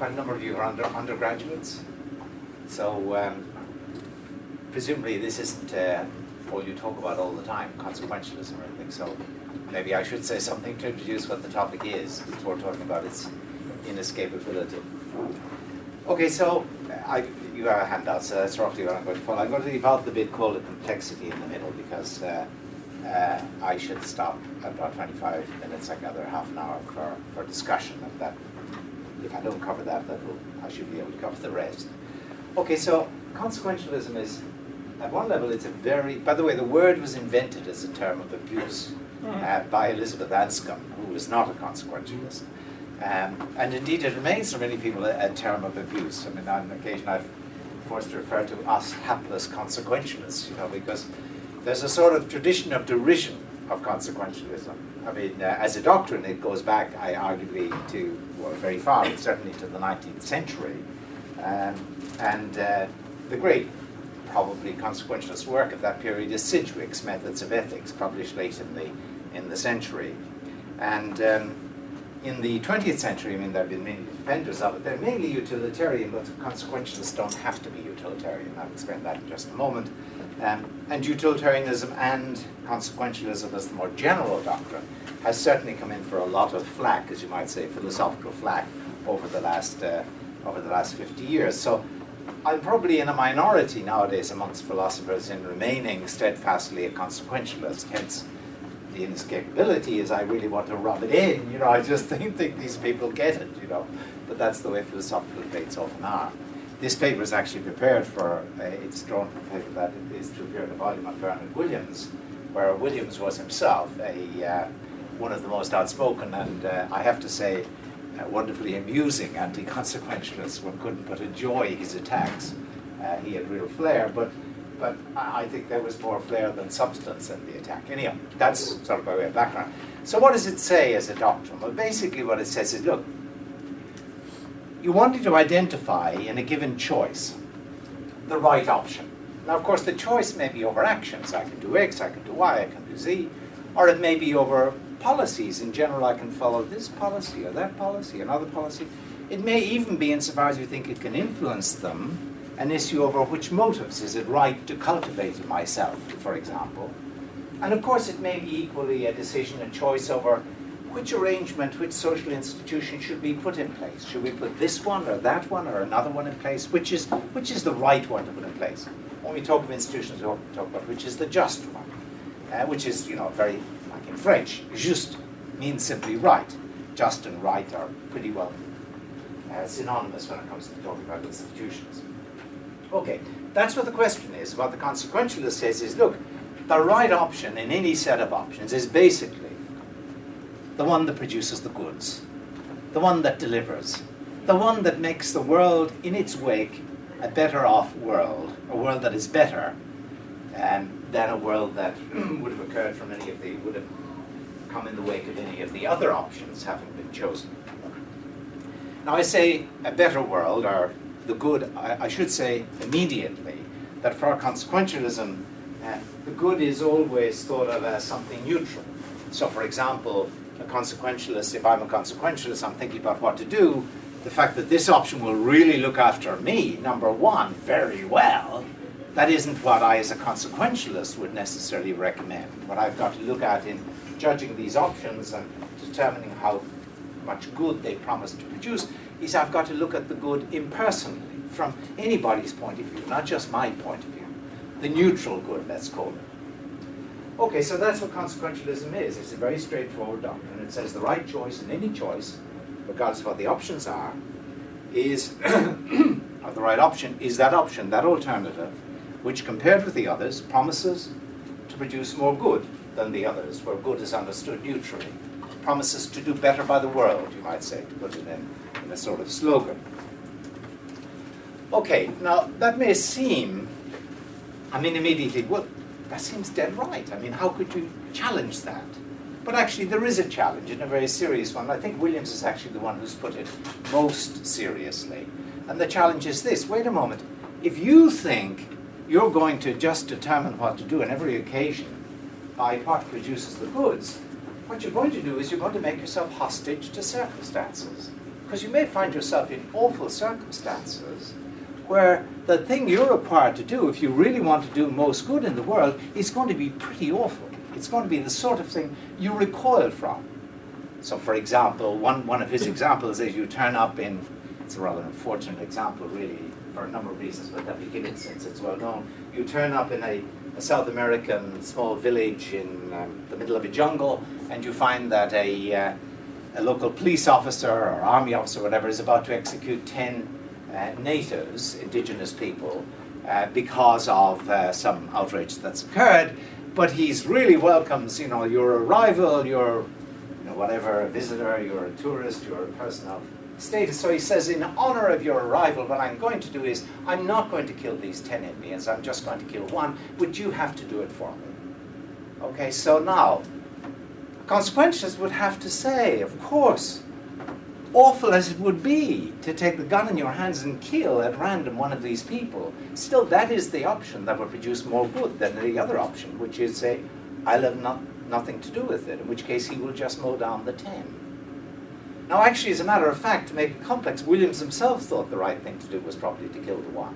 quite a number of you are undergraduates. So presumably this isn't all you talk about all the time, consequentialism or anything. So maybe I should say something to introduce what the topic is before talking about its inescapability. Okay, so you have a handout, so that's roughly what I'm going to follow. I'm going to leave out the bit called a complexity in the middle because I should stop at about 25 minutes, I gather half an hour for discussion, and that if I don't cover that, I should be able to cover the rest. Okay, so consequentialism is, at one level, it's a very, by the way, the word was invented as a term of abuse by Elizabeth Anscombe, who was not a consequentialist. And indeed, it remains for many people a term of abuse. I mean, on occasion I've forced to refer to us hapless consequentialists, you know, because there's a sort of tradition of derision of consequentialism. I mean, as a doctrine, it goes back, arguably, to, well, very far, certainly to the 19th century. The great, probably, consequentialist work of that period is Sidgwick's Methods of Ethics, published late in the century. And in the 20th century, I mean, there have been many defenders of it. They're mainly utilitarian, but consequentialists don't have to be utilitarian. I'll explain that in just a moment. And utilitarianism and consequentialism as the more general doctrine has certainly come in for a lot of flack, as you might say, philosophical flack, over the last 50 years. So I'm probably in a minority nowadays amongst philosophers in remaining steadfastly a consequentialist. Hence, the inescapability is I really want to rub it in. You know, I just think these people get it. You know, but that's the way philosophical debates often are. This paper is actually prepared for, it's drawn from a paper that is to appear in a volume on Bernard Williams, where Williams was himself one of the most outspoken and, I have to say, wonderfully amusing anti-consequentialists. One couldn't but enjoy his attacks. He had real flair, but I think there was more flair than substance in the attack. Anyhow, that's sort of by way of background. So what does it say as a doctrine? Well, basically what it says is, look, you wanted to identify in a given choice the right option. Now, of course, the choice may be over actions. I can do X, I can do Y, I can do Z. Or it may be over policies. In general, I can follow this policy or that policy, another policy. It may even be, insofar as you think it can influence them, an issue over which motives is it right to cultivate in myself, for example. And of course, it may be equally a decision, a choice over which arrangement, which social institution should be put in place? Should we put this one or that one or another one in place? Which is the right one to put in place? When we talk of institutions, we often talk about which is the just one, which is, you know, very, like in French, juste means simply right. Just and right are pretty well synonymous when it comes to talking about institutions. Okay, that's what the question is. What the consequentialist says is, look, the right option in any set of options is basically the one that produces the goods, the one that delivers, the one that makes the world in its wake a better off world, a world that is better than a world that would have occurred from would have come in the wake of any of the other options having been chosen. Now I say a better world, or the good, I should say immediately, that for consequentialism, the good is always thought of as something neutral. So for example, a consequentialist, if I'm a consequentialist, I'm thinking about what to do, the fact that this option will really look after me, number one, very well, that isn't what I as a consequentialist would necessarily recommend. What I've got to look at in judging these options and determining how much good they promise to produce is I've got to look at the good impersonally, from anybody's point of view, not just my point of view. The neutral good, let's call it. Okay, so that's what consequentialism is. It's a very straightforward doctrine. It says the right choice in any choice, regardless of what the options are, is, or the right option is that option, that alternative, which compared with the others promises to produce more good than the others, where good is understood neutrally. Promises to do better by the world, you might say, to put it in a sort of slogan. Okay, now that may seem, I mean immediately, well, that seems dead right. I mean, how could you challenge that? But actually, there is a challenge, and a very serious one. I think Williams is actually the one who's put it most seriously. And the challenge is this. Wait a moment. If you think you're going to just determine what to do on every occasion by what produces the goods, what you're going to do is you're going to make yourself hostage to circumstances. because you may find yourself in awful circumstances where the thing you're required to do, if you really want to do most good in the world, is going to be pretty awful. It's going to be the sort of thing you recoil from. So, for example, one of his examples is you turn up in, it's a rather unfortunate example, really, for a number of reasons, but let me give it since it's well known. You turn up in a South American small village in the middle of a jungle, and you find that a local police officer or army officer, whatever, is about to execute 10 natives, indigenous people, because of some outrage that's occurred. But he's really welcomes, your arrival, you're, whatever, a visitor, you're a tourist, you're a person of status. So he says, in honor of your arrival, what I'm going to do is, I'm not going to kill these 10 Indians, I'm just going to kill one, but you have to do it for me. Okay, so now, consequentialists would have to say, of course, awful as it would be to take the gun in your hands and kill at random one of these people, still that is the option that will produce more good than the other option, which is say, I'll have nothing to do with it, in which case he will just mow down the 10. Now actually, as a matter of fact, to make it complex, Williams himself thought the right thing to do was probably to kill the one.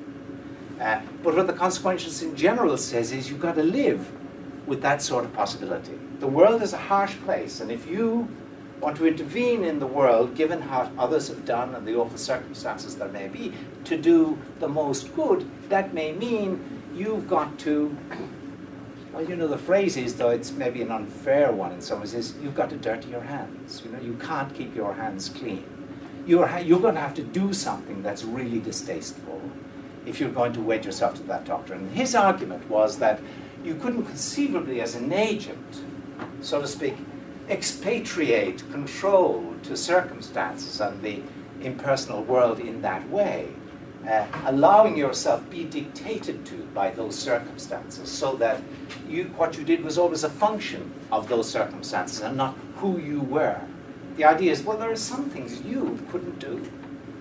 But what the consequentialist in general says is you've got to live with that sort of possibility. The world is a harsh place, and if you want to intervene in the world, given how others have done and the awful circumstances there may be, to do the most good, that may mean you've got to, well, the phrase is, though it's maybe an unfair one in some ways, is you've got to dirty your hands. You can't keep your hands clean. You're going to have to do something that's really distasteful if you're going to wed yourself to that doctrine. And his argument was that you couldn't conceivably, as an agent, so to speak, expatriate control to circumstances and the impersonal world in that way, allowing yourself be dictated to by those circumstances, so that what you did was always a function of those circumstances and not who you were. The idea is, well, there are some things you couldn't do,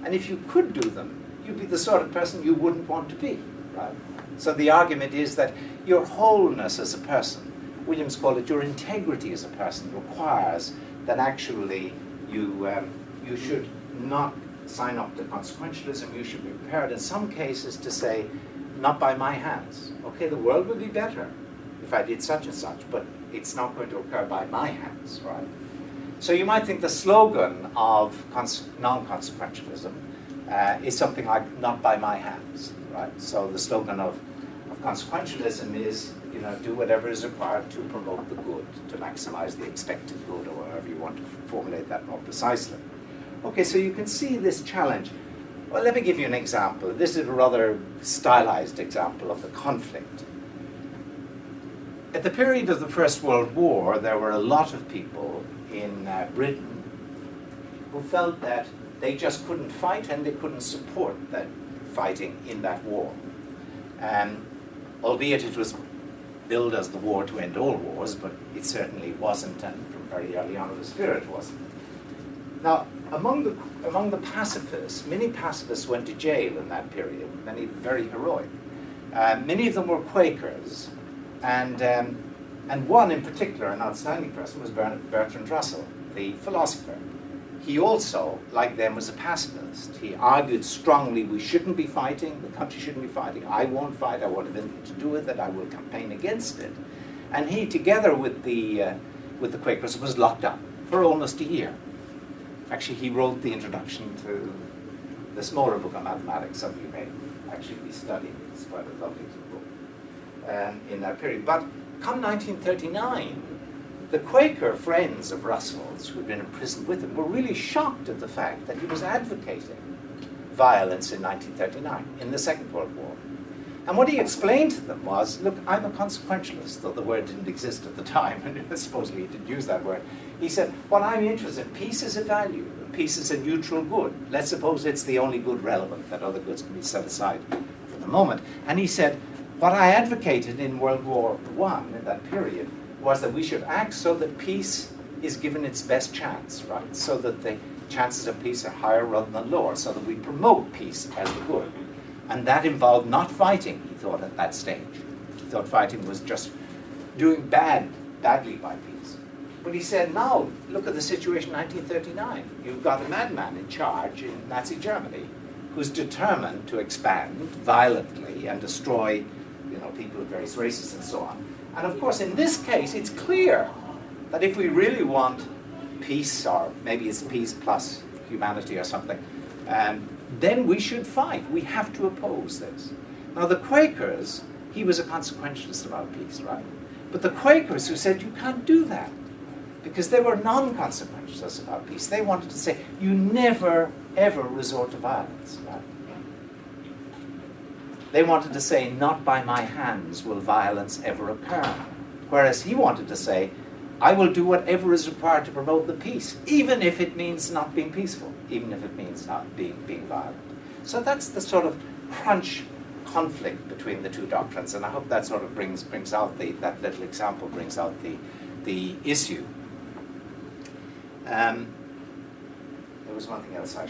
and if you could do them, you'd be the sort of person you wouldn't want to be, right? So the argument is that your wholeness as a person, Williams called it your integrity as a person, requires that actually you should not sign up to consequentialism. You should be prepared in some cases to say, not by my hands. Okay, the world would be better if I did such and such, but it's not going to occur by my hands, right? So you might think the slogan of non-consequentialism is something like, not by my hands, right? So the slogan of consequentialism is, do whatever is required to promote the good, to maximize the expected good, or however you want to formulate that more precisely. Okay, so you can see this challenge. Well, let me give you an example. This is a rather stylized example of the conflict. At the period of the First World War, there were a lot of people in Britain who felt that they just couldn't fight and they couldn't support that fighting in that war. Albeit it was billed as the war to end all wars, but it certainly wasn't, and from very early on the spirit wasn't. Now, among the pacifists, many pacifists went to jail in that period, many very heroic. Many of them were Quakers, and one in particular, an outstanding person, was Bertrand Russell, the philosopher. He also, like them, was a pacifist. He argued strongly, we shouldn't be fighting, the country shouldn't be fighting, I won't fight, I won't have anything to do with it, I will campaign against it. And he, together with the Quakers, was locked up for almost a year. Actually, he wrote the introduction to the smaller book on mathematics, something you may actually be studying. It's quite a lovely book in that period. But come 1939, the Quaker friends of Russell's, who had been imprisoned with him, were really shocked at the fact that he was advocating violence in 1939, in the Second World War. And what he explained to them was, look, I'm a consequentialist, though the word didn't exist at the time, and supposedly he didn't use that word. He said, what I'm interested in, peace is a value, peace is a neutral good. Let's suppose it's the only good relevant, that other goods can be set aside for the moment. And he said, what I advocated in World War I, in that period, was that we should act so that peace is given its best chance, right? So that the chances of peace are higher rather than lower, so that we promote peace as the good. And that involved not fighting, he thought, at that stage. He thought fighting was just doing badly by peace. But he said, now, look at the situation in 1939. You've got a madman in charge in Nazi Germany who's determined to expand violently and destroy, people of various races and so on. And of course, in this case, it's clear that if we really want peace, or maybe it's peace plus humanity or something, then we should fight. We have to oppose this. Now, the Quakers, he was a consequentialist about peace, right? But the Quakers who said you can't do that, because they were non-consequentialists about peace. They wanted to say, you never, ever resort to violence, right? They wanted to say, not by my hands will violence ever occur. Whereas he wanted to say, I will do whatever is required to promote the peace, even if it means not being peaceful, even if it means not being violent. So that's the sort of crunch conflict between the two doctrines, and I hope that sort of brings out that little example brings out the issue. There was one thing else I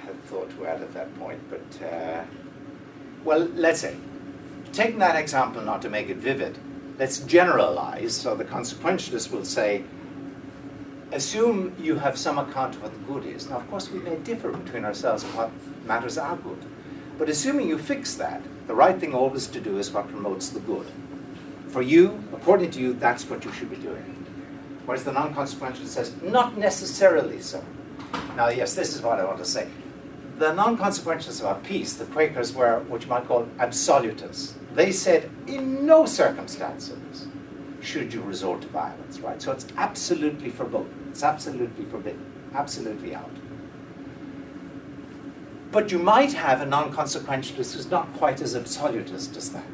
had thought to add at that point, but well, let's say, taking that example not to make it vivid, let's generalize. So the consequentialist will say, assume you have some account of what the good is. Now, of course, we may differ between ourselves on what matters are good. But assuming you fix that, the right thing always to do is what promotes the good. For you, according to you, that's what you should be doing. Whereas the non-consequentialist says, not necessarily so. Now, yes, this is what I want to say. The non-consequentialists about peace, the Quakers, were what you might call absolutists. They said, in no circumstances should you resort to violence, right? So it's absolutely forbidden. It's absolutely forbidden. Absolutely out. But you might have a non-consequentialist who's not quite as absolutist as that.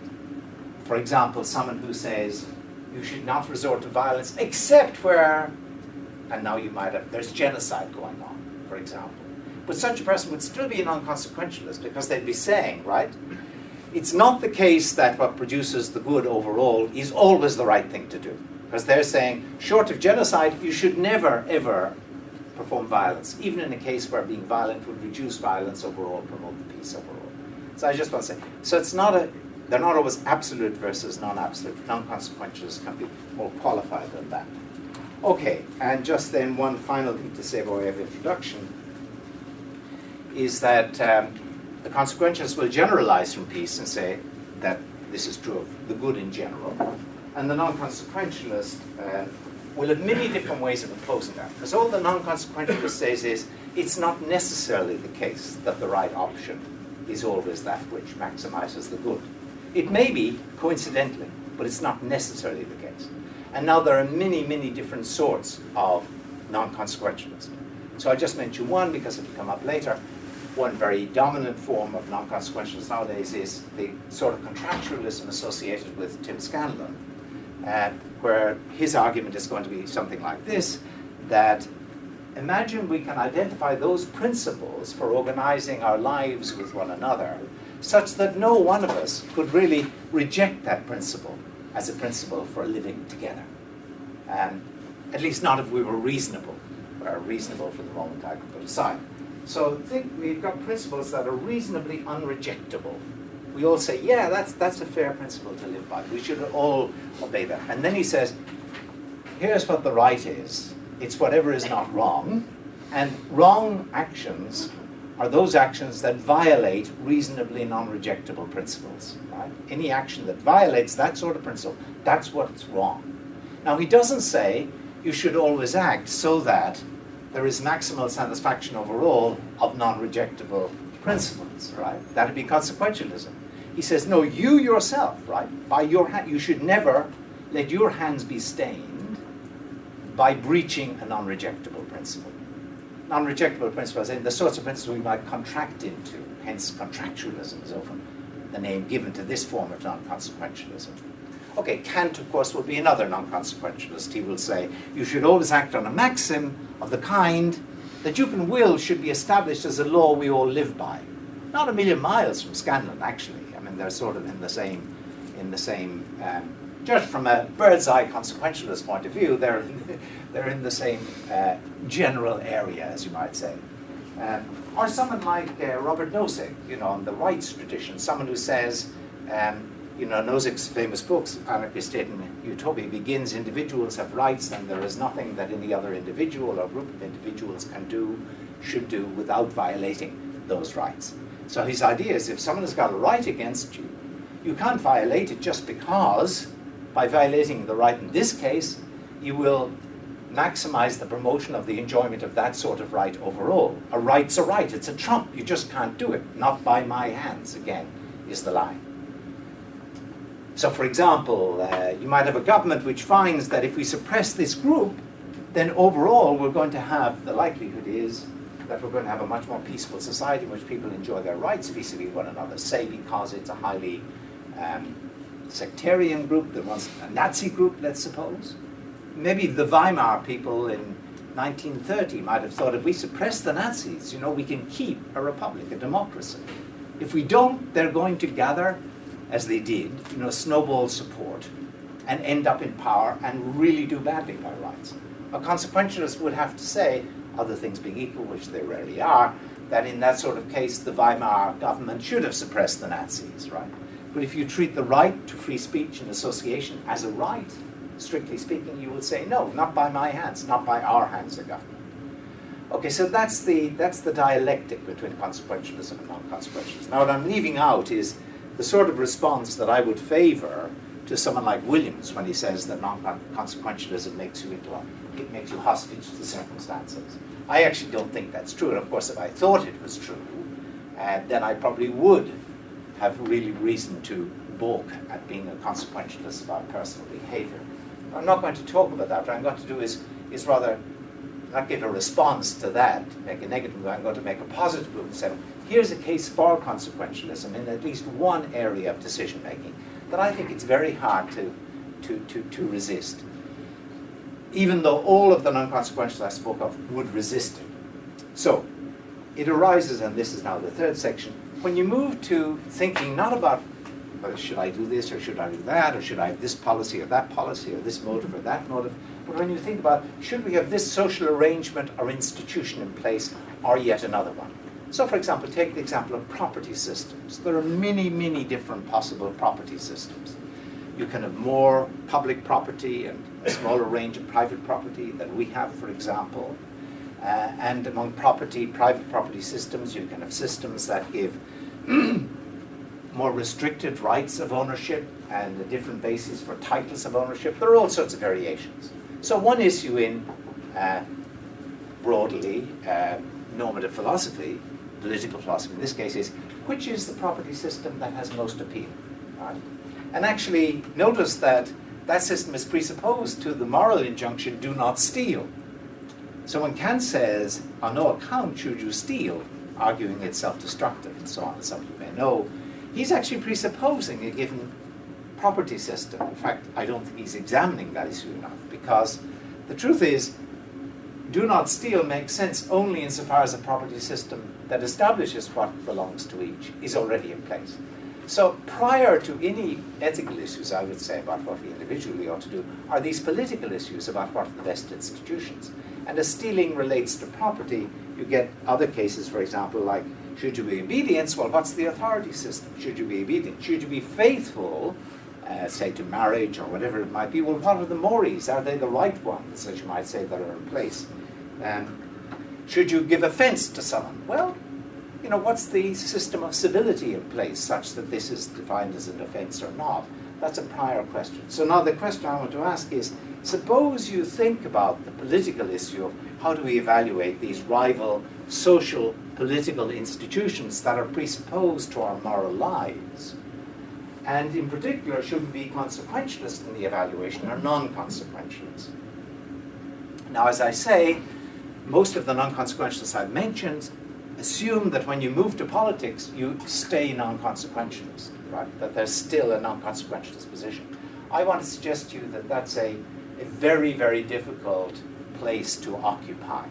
For example, someone who says, you should not resort to violence except where, and now you might have, there's genocide going on, for example. But such a person would still be a non-consequentialist because they'd be saying, right, it's not the case that what produces the good overall is always the right thing to do. Because they're saying, short of genocide, you should never, ever perform violence, even in a case where being violent would reduce violence overall, promote the peace overall. So I just want to say, so it's not they're not always absolute versus non-absolute. Non-consequentialists can be more qualified than that. Okay, and just then one final thing to say by way of introduction is that the consequentialists will generalize from peace and say that this is true of the good in general, and the non-consequentialist will have many different ways of opposing that. Because all the non-consequentialist says is, it's not necessarily the case that the right option is always that which maximizes the good. It may be, coincidentally, but it's not necessarily the case. And now there are many, many different sorts of non-consequentialists. So I'll just mention one because it'll come up later. One very dominant form of non-consequentialism nowadays is the sort of contractualism associated with Tim Scanlon, where his argument is going to be something like this, that imagine we can identify those principles for organizing our lives with one another such that no one of us could really reject that principle as a principle for living together. At least not if we were reasonable. We're reasonable for the moment, I can put aside. So think we've got principles that are reasonably unrejectable. We all say, yeah, that's a fair principle to live by. We should all obey that. And then he says, here's what the right is. It's whatever is not wrong. And wrong actions are those actions that violate reasonably non-rejectable principles. Right? Any action that violates that sort of principle, that's what's wrong. Now, he doesn't say you should always act so that there is maximal satisfaction overall of non-rejectable principles, right? That would be consequentialism. He says, no, you yourself, right? By your hand, you should never let your hands be stained by breaching a non-rejectable principle. Non-rejectable principles, and the sorts of principles we might contract into, hence contractualism is often the name given to this form of non-consequentialism. Okay, Kant, of course, will be another non-consequentialist. He will say, you should always act on a maxim of the kind that you can will should be established as a law we all live by. Not a million miles from Scanlon, actually. I mean, they're sort of in the same, just from a bird's eye consequentialist point of view, they're in the same general area, as you might say. Or someone like Robert Nozick, in the rights tradition, someone who says, Nozick's famous books, Anarchy, State and Utopia, begins, individuals have rights and there is nothing that any other individual or group of individuals can do, should do, without violating those rights. So his idea is if someone has got a right against you, you can't violate it just because, by violating the right in this case, you will maximize the promotion of the enjoyment of that sort of right overall. A right's a right, it's a trump, you just can't do it. Not by my hands, again, is the line. So for example, you might have a government which finds that if we suppress this group, then overall we're going to have, the likelihood is that we're going to have a much more peaceful society in which people enjoy their rights vis-a-vis one another, say because it's a highly sectarian group, that wants a Nazi group, let's suppose. Maybe the Weimar people in 1930 might have thought if we suppress the Nazis, we can keep a republic, a democracy. If we don't, they're going to gather, as they did, snowball support and end up in power and really do badly by rights. A consequentialist would have to say, other things being equal, which they rarely are, that in that sort of case, the Weimar government should have suppressed the Nazis, right? But if you treat the right to free speech and association as a right, strictly speaking, you would say, no, not by my hands, not by our hands, the government. Okay, so that's the dialectic between consequentialism and non-consequentialism. Now, what I'm leaving out is the sort of response that I would favor to someone like Williams when he says that non-consequentialism makes you hostage to circumstances. I actually don't think that's true, and of course if I thought it was true, then I probably would have really reason to balk at being a consequentialist about personal behavior. I'm not going to talk about that. What I'm going to do is rather not give a response to that, make a negative move. I'm going to make a positive move and say, here's a case for consequentialism in at least one area of decision making that I think it's very hard to resist, even though all of the non-consequentialists I spoke of would resist it. So it arises, and this is now the third section, when you move to thinking not about well, should I do this or should I do that, or should I have this policy or that policy, or this motive or that motive, but when you think about should we have this social arrangement or institution in place or yet another one. So for example, take the example of property systems. There are many, many different possible property systems. You can have more public property and a smaller range of private property than we have, for example. And among private property systems, you can have systems that give more restricted rights of ownership and a different basis for titles of ownership. There are all sorts of variations. So one issue in broadly normative philosophy, political philosophy in this case, is which is the property system that has most appeal? Right? And actually notice that that system is presupposed to the moral injunction, do not steal. So when Kant says, on no account should you steal, arguing it's self-destructive and so on, as some of you may know, he's actually presupposing a given property system. In fact, I don't think he's examining that issue enough, because the truth is, do not steal makes sense only insofar as a property system that establishes what belongs to each is already in place. So prior to any ethical issues, I would say, about what we individually ought to do, are these political issues about what are the best institutions. And as stealing relates to property, you get other cases, for example, like, should you be obedient? Well, what's the authority system? Should you be obedient? Should you be faithful, say, to marriage or whatever it might be? Well, what are the mores? Are they the right ones, as you might say, that are in place? Should you give offense to someone? Well, what's the system of civility in place such that this is defined as an offense or not? That's a prior question. So now the question I want to ask is, suppose you think about the political issue of how do we evaluate these rival social political institutions that are presupposed to our moral lives? And in particular, should we be consequentialist in the evaluation or non-consequentialist? Now, as I say, most of the non-consequentialists I've mentioned assume that when you move to politics, you stay non-consequentialist, right? That there's still a non-consequentialist position. I want to suggest to you that that's a very, very difficult place to occupy.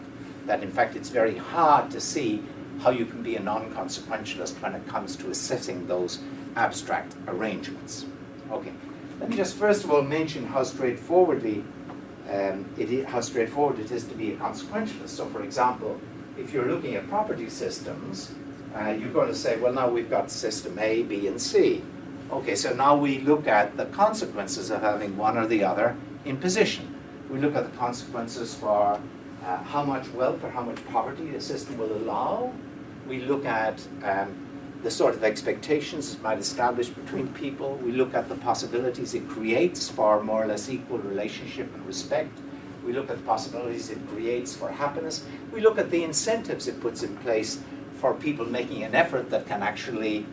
That in fact it's very hard to see how you can be a non-consequentialist when it comes to assessing those abstract arrangements. Okay, let me just first of all mention how straightforward it is to be a consequentialist. So for example, if you're looking at property systems, you're going to say, well, now we've got system A, B, and C. Okay, so now we look at the consequences of having one or the other in position. We look at the consequences for how much wealth or how much poverty a system will allow. We look at the sort of expectations it might establish between people. We look at the possibilities it creates for more or less equal relationship and respect. We look at the possibilities it creates for happiness. We look at the incentives it puts in place for people making an effort that can actually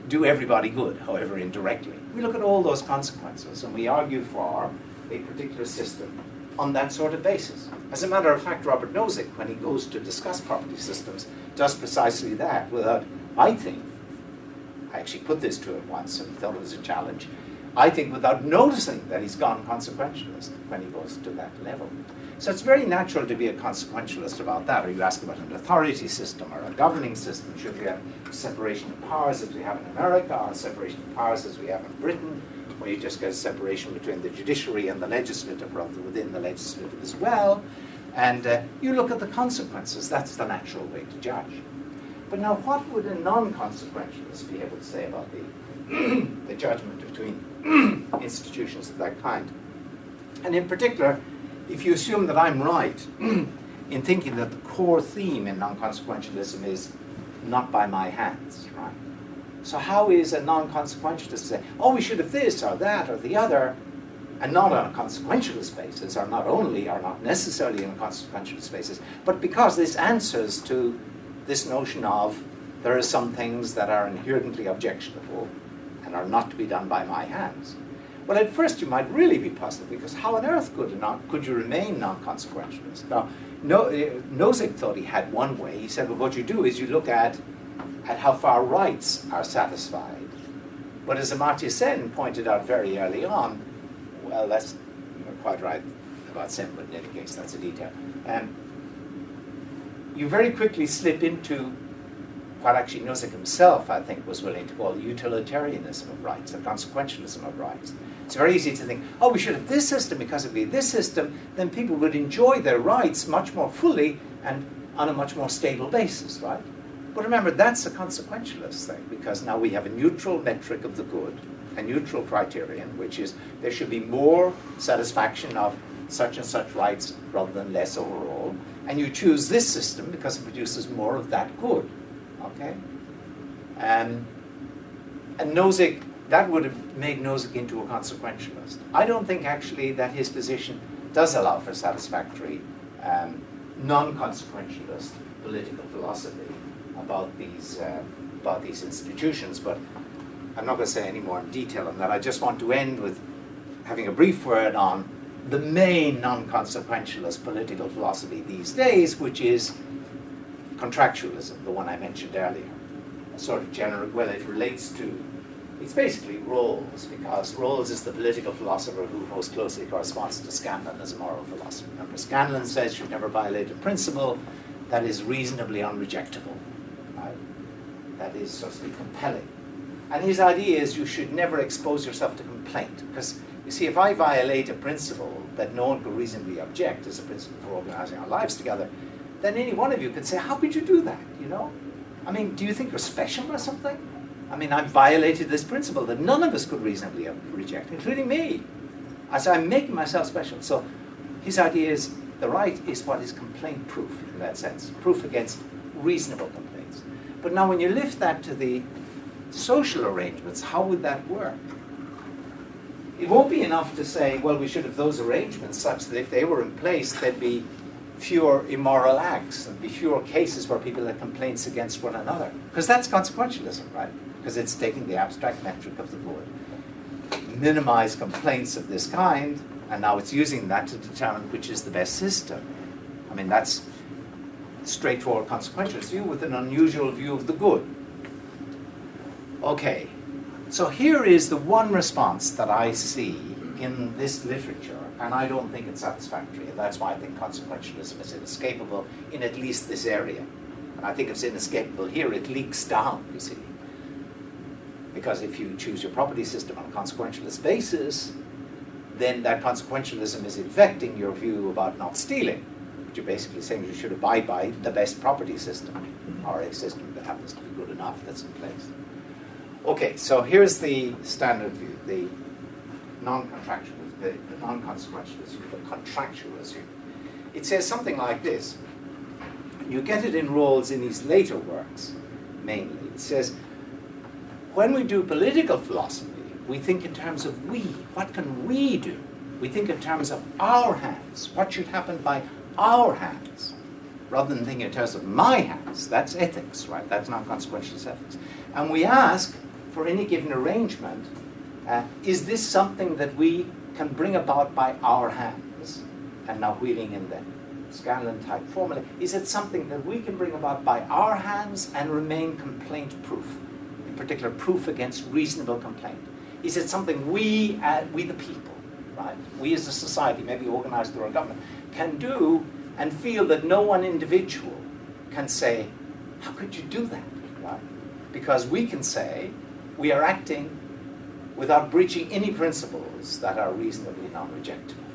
do everybody good, however indirectly. We look at all those consequences and we argue for a particular system on that sort of basis. As a matter of fact, Robert Nozick, when he goes to discuss property systems, does precisely that without, I think, I actually put this to him once and he thought it was a challenge, I think without noticing that he's gone consequentialist when he goes to that level. So it's very natural to be a consequentialist about that. Or you ask about an authority system or a governing system. Should we have separation of powers as we have in America, or separation of powers as we have in Britain, where you just get a separation between the judiciary and the legislative rather than within the legislative as well. And you look at the consequences. That's the natural way to judge. But now what would a non-consequentialist be able to say about the judgment between institutions of that kind? And in particular, if you assume that I'm right in thinking that the core theme in non-consequentialism is not by my hands, right? So how is a non-consequentialist to say, oh, we should have this or that or the other, and not on a consequentialist basis, or not only, or not necessarily on a consequentialist basis, but because this answers to this notion of there are some things that are inherently objectionable and are not to be done by my hands. Well, at first you might really be puzzled, because how on earth could you remain non-consequentialist? Now, Nozick thought he had one way. He said, well, what you do is you look at how far rights are satisfied. But as Amartya Sen pointed out very early on, well, you're quite right about Sen, but in any case, that's a detail. You very quickly slip into what actually Nozick himself, I think, was willing to call the utilitarianism of rights, the consequentialism of rights. It's very easy to think, oh, we should have this system, because if we had this system, then people would enjoy their rights much more fully and on a much more stable basis, right? But remember, that's a consequentialist thing, because now we have a neutral metric of the good, a neutral criterion, which is there should be more satisfaction of such and such rights rather than less overall, and you choose this system because it produces more of that good. Okay, and Nozick, that would have made Nozick into a consequentialist. I don't think actually that his position does allow for satisfactory non-consequentialist political philosophy about these institutions. But I'm not going to say any more in detail on that. I just want to end with having a brief word on the main non-consequentialist political philosophy these days, which is contractualism, the one I mentioned earlier. A sort of general, well, it relates to, it's basically Rawls, because Rawls is the political philosopher who most closely corresponds to Scanlon as a moral philosopher. Remember, Scanlon says you should never violate a principle that is reasonably unrejectable, right? That is socially compelling. And his idea is you should never expose yourself to complaint, because you see, if I violate a principle that no one could reasonably object as a principle for organizing our lives together, then any one of you could say, how could you do that, you know? I mean, do you think you're special or something? I mean, I've violated this principle that none of us could reasonably reject, including me. So I'm making myself special. So his idea is the right is what is complaint-proof in that sense, proof against reasonable complaints. But now when you lift that to the social arrangements, how would that work? It won't be enough to say, well, we should have those arrangements such that if they were in place, there'd be fewer immoral acts and be fewer cases where people had complaints against one another. Because that's consequentialism, right? Because it's taking the abstract metric of the good. Minimize complaints of this kind, and now it's using that to determine which is the best system. I mean, that's straightforward consequentialist view with an unusual view of the good. Okay, so here is the one response that I see in this literature, and I don't think it's satisfactory, and that's why I think consequentialism is inescapable in at least this area. And I think if it's inescapable here, it leaks down, you see. Because if you choose your property system on a consequentialist basis, then that consequentialism is infecting your view about not stealing. You're basically saying you should abide by the best property system, or a system that happens to be good enough that's in place. Okay, so here's the standard view, the non-contractualist, the non-consequentialist view, the contractualist view. It says something like this. You get it in Rawls in his later works, mainly. It says, when we do political philosophy, we think in terms of we. What can we do? We think in terms of our hands. What should happen by our hands? Rather than thinking in terms of my hands. That's ethics, right? That's non-consequentialist ethics. And we ask, for any given arrangement, is this something that we can bring about by our hands? And now wheeling in the Scanlon-type formula, is it something that we can bring about by our hands and remain complaint-proof? In particular, proof against reasonable complaint. Is it something we the people, right? We as a society, maybe organized through our government, can do and feel that no one individual can say, how could you do that, right? Because we can say, we are acting without breaching any principles that are reasonably non-rejectable.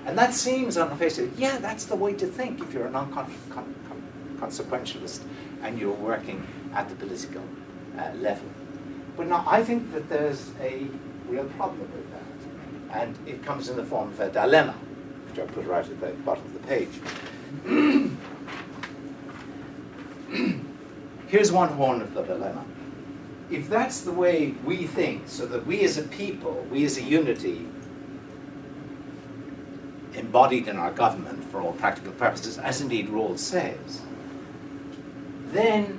And that seems on the face of it, yeah, that's the way to think if you're a non-consequentialist and you're working at the political level. But now I think that there's a real problem with that. And it comes in the form of a dilemma, which I put right at the bottom of the page. Here's one horn of the dilemma. If that's the way we think, so that we as a people, we as a unity, embodied in our government for all practical purposes, as indeed Rawls says, then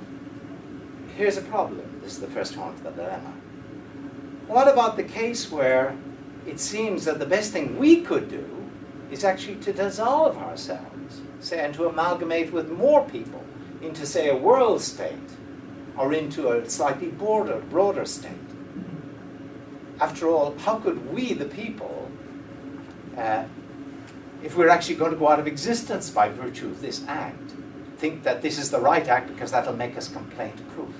here's a problem. This is the first horn of the dilemma. What about the case where it seems that the best thing we could do is actually to dissolve ourselves, say, and to amalgamate with more people into, say, a world state, or into a slightly broader state? After all, how could we, the people, if we're actually going to go out of existence by virtue of this act, think that this is the right act because that'll make us complaint-proof?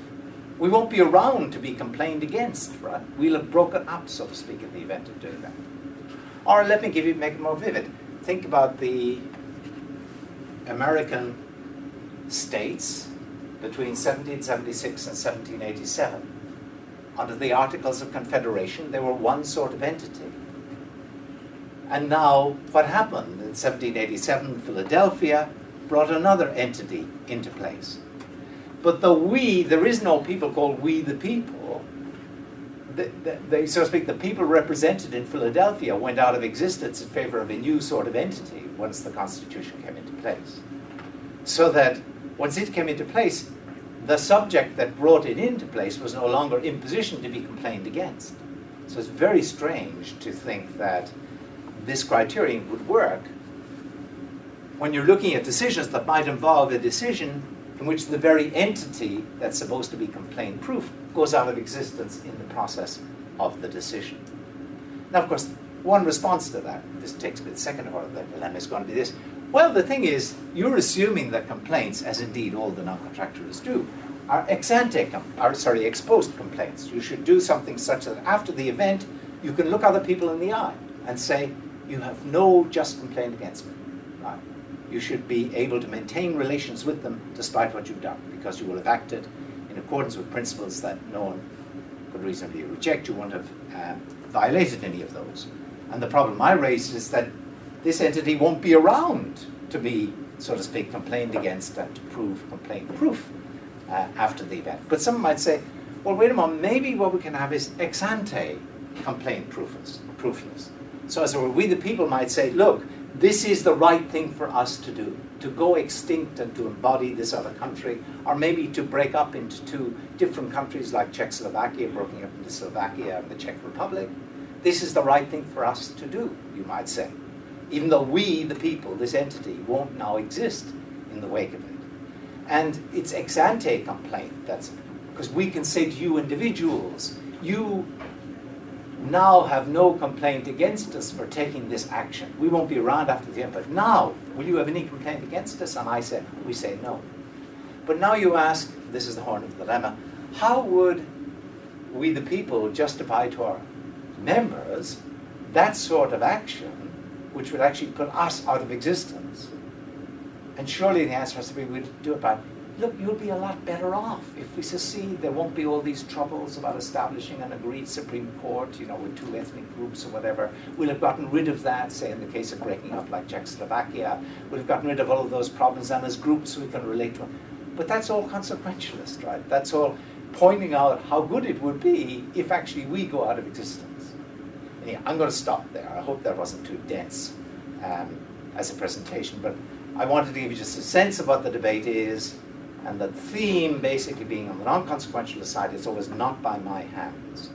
We won't be around to be complained against, right? We'll have broken up, so to speak, in the event of doing that. Or let me make it more vivid. Think about the American states between 1776 and 1787. Under the Articles of Confederation, they were one sort of entity. And now, what happened? In 1787, Philadelphia brought another entity into place. But there is no people called we the people. So to speak, the people represented in Philadelphia went out of existence in favor of a new sort of entity once the Constitution came into place. So that once it came into place, the subject that brought it into place was no longer in position to be complained against. So it's very strange to think that this criterion would work when you're looking at decisions that might involve a decision in which the very entity that's supposed to be complaint-proof goes out of existence in the process of the decision. Now, of course, one response to that, this takes me to the second order of the dilemma, is going to be this. Well, the thing is, you're assuming that complaints, as indeed all the non-contractualists do, are ex post complaints. You should do something such that after the event, you can look other people in the eye and say, you have no just complaint against me. Right? You should be able to maintain relations with them despite what you've done, because you will have acted in accordance with principles that no one could reasonably reject. You won't have violated any of those. And the problem I raised is that this entity won't be around to be, so to speak, complained against and to prove complaint-proof after the event. But some might say, well, wait a moment, maybe what we can have is ex-ante complaint-proofness. So as it were, we the people might say, look, this is the right thing for us to do, to go extinct and to embody this other country, or maybe to break up into two different countries like Czechoslovakia, broken up into Slovakia and the Czech Republic. This is the right thing for us to do, you might say, even though we, the people, this entity, won't now exist in the wake of it. And it's ex-ante complaint, that's because we can say to you individuals, you now have no complaint against us for taking this action. We won't be around after the end, but now, will you have any complaint against us? And we say no. But now you ask, this is the horn of the dilemma, how would we the people justify to our members that sort of action which would actually put us out of existence? And surely the answer has to be we'd do it by look, you'll be a lot better off. If we secede, there won't be all these troubles about establishing an agreed Supreme Court, with two ethnic groups or whatever. We'll have gotten rid of that, say in the case of breaking up like Czechoslovakia. We'll have gotten rid of all of those problems, and as groups we can relate to them. But that's all consequentialist, right? That's all pointing out how good it would be if actually we go out of existence. Anyway, I'm going to stop there. I hope that wasn't too dense as a presentation, but I wanted to give you just a sense of what the debate is, and the theme basically being on the non-consequentialist side, it's always not by my hands.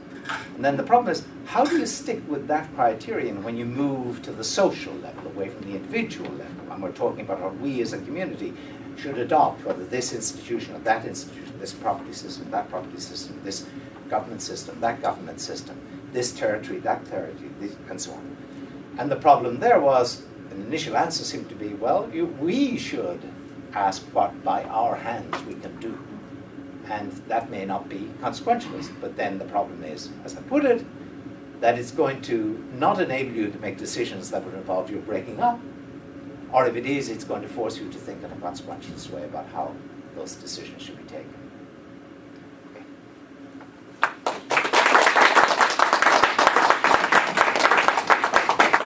And then the problem is, how do you stick with that criterion when you move to the social level, away from the individual level? And we're talking about what we as a community should adopt, whether this institution or that institution, this property system, that property system, this government system, that government system, this territory, that territory, and so on. And the problem there was, an initial answer seemed to be, well, we should ask what by our hands we can do. And that may not be consequentialist, but then the problem is, as I put it, that it's going to not enable you to make decisions that would involve you breaking up, or if it is, it's going to force you to think in a consequentialist way about how those decisions should be taken.